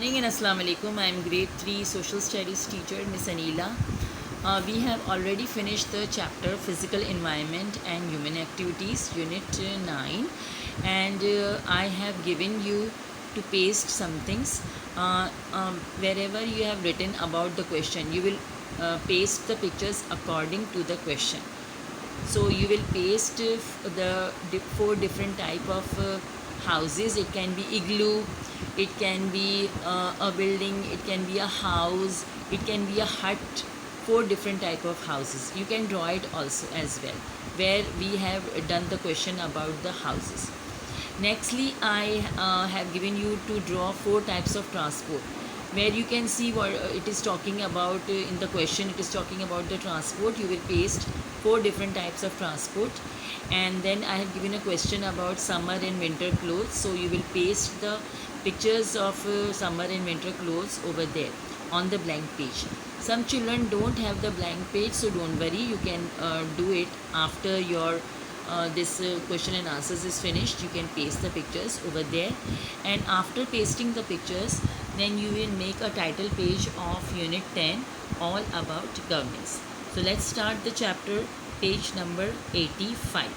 Morning and Assalamu alaikum. I am grade 3 social studies teacher Miss Anila. We have already finished the chapter physical environment and human activities unit 9, and I have given you to paste some things. Wherever you have written about the question, you will paste the pictures according to the question. So you will paste the four different type of houses. It can be igloo, it can be a building, it can be a house, it can be a hut. Four different type of houses. You can draw it also as well, where we have done the question about the houses. Nextly, I have given you to draw four types of transport, where you can see what it is talking about in the question. It is talking about the transport. You will paste four different types of transport, and then I have given a question about summer and winter clothes. So you will paste the pictures of summer and winter clothes over there on the blank page. Some children don't have the blank page, so don't worry, you can do it after your this question and answers is finished. You can paste the pictures over there, and after pasting the pictures, then you will make a title page of unit 10 all about governance. So let's start the chapter, page number 85.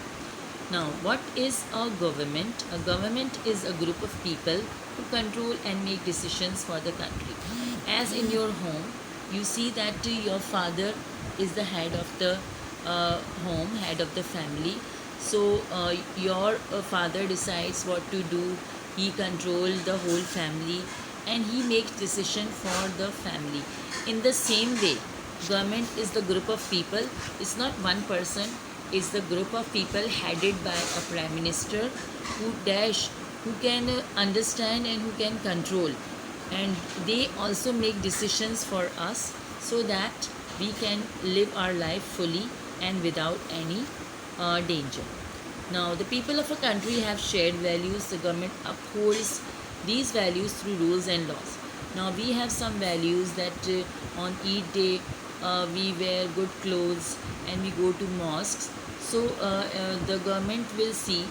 Now, what is a government? A government is a group of people who control and make decisions for the country. As in your home, you see that your father is the head of the home, head of the family. So your father decides what to do. He controls the whole family, and he makes decision for the family. In the same way, government is the group of people. It's not one person. It's the group of people headed by a prime minister who can understand and who can control, and they also make decisions for us so that we can live our life fully and without any danger. Now, the people of a country have shared values. The government upholds these values through rules and laws. Now, we have some values that on Eid day we wear good clothes and we go to mosques. So, the government will see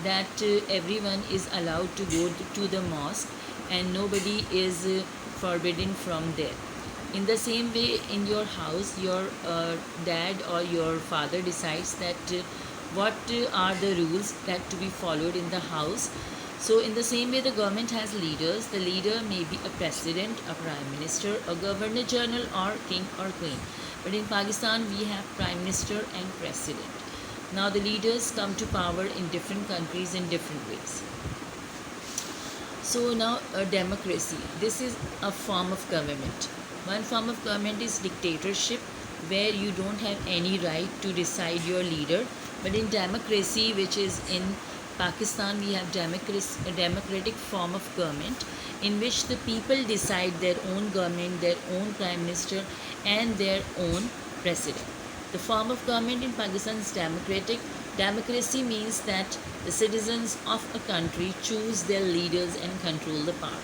that everyone is allowed to go to the mosque and nobody is forbidden from there. In the same way, in your house, your dad or your father decides that what are the rules that to be followed in the house. So in the same way, the government has leaders. The leader may be a president, a prime minister, a governor general, or king or queen. But in Pakistan, we have prime minister and president. Now the leaders come to power in different countries in different ways. So now democracy. This is a form of government. One form of government is dictatorship, where you don't have any right to decide your leader. But in democracy, which is in Pakistan, we have a democratic form of government in which the people decide their own government, their own prime minister, and their own president. The form of government in Pakistan is democratic. Democracy means that the citizens of a country choose their leaders and control the power.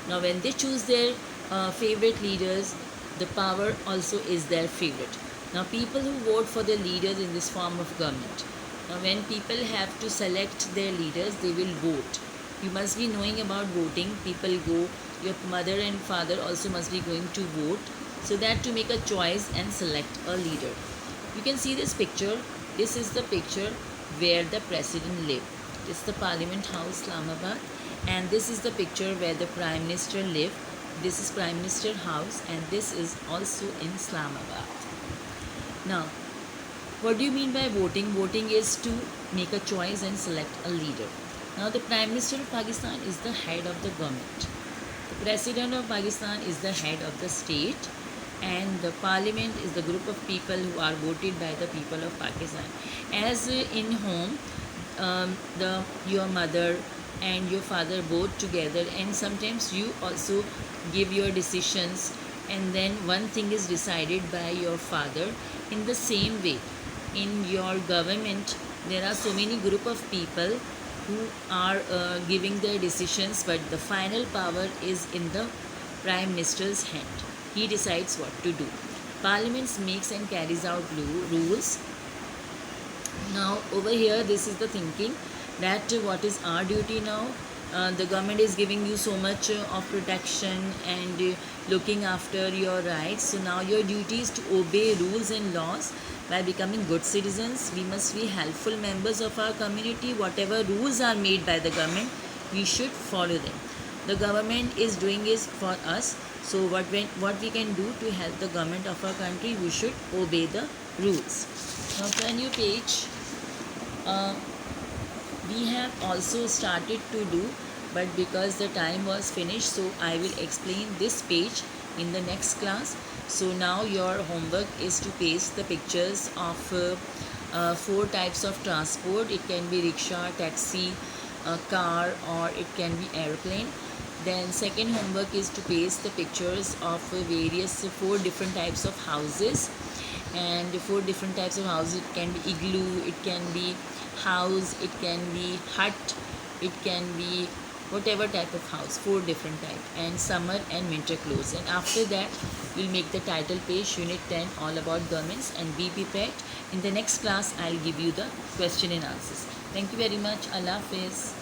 Now, when they choose their favorite leaders, the power also is their favorite. Now, people who vote for their leaders in this form of government. Now, when people have to select their leaders, they will vote. You must be knowing about voting. People go, your mother and father also must be going to vote, so that to make a choice and select a leader. You can see this picture. This is the picture where the president lived. This is the Parliament House, Islamabad, and this is the picture where the Prime Minister lived. This is Prime Minister House, and this is also in Islamabad. Now, what do you mean by voting? Voting is to make a choice and select a leader. Now, the Prime Minister of Pakistan is the head of the government. The President of Pakistan is the head of the state, and the Parliament is the group of people who are voted by the people of Pakistan. As in home, your mother and your father vote together, and sometimes you also give your decisions, and then one thing is decided by your father. In the same way, in your government, there are so many group of people who are giving their decisions, but the final power is in the prime minister's hand. He decides what to do. Parliament makes and carries out rules. Now over here, this is the thinking that what is our duty now. the government is giving you so much of protection and looking after your rights. So now your duty is to obey rules and laws. By becoming good citizens, we must be helpful members of our community. Whatever rules are made by the government, we should follow them. The government is doing is for us. So what we can do to help the government of our country, we should obey the rules. Now turn your page. We have also started to do, but because the time was finished, so I will explain this page in the next class. So now your homework is to paste the pictures of 4 types of transport. It can be rickshaw, taxi, car, or it can be airplane. Then second homework is to paste the pictures of various 4 different types of houses. And 4 different types of houses. It can be igloo, it can be house, it can be hut, it can be whatever type of house, 4 different type, and summer and winter clothes. And after that we'll make the title page, unit 10, all about governments. And be prepared. In the next class I'll give you the question and answers. Thank you very much. Allah Hafiz.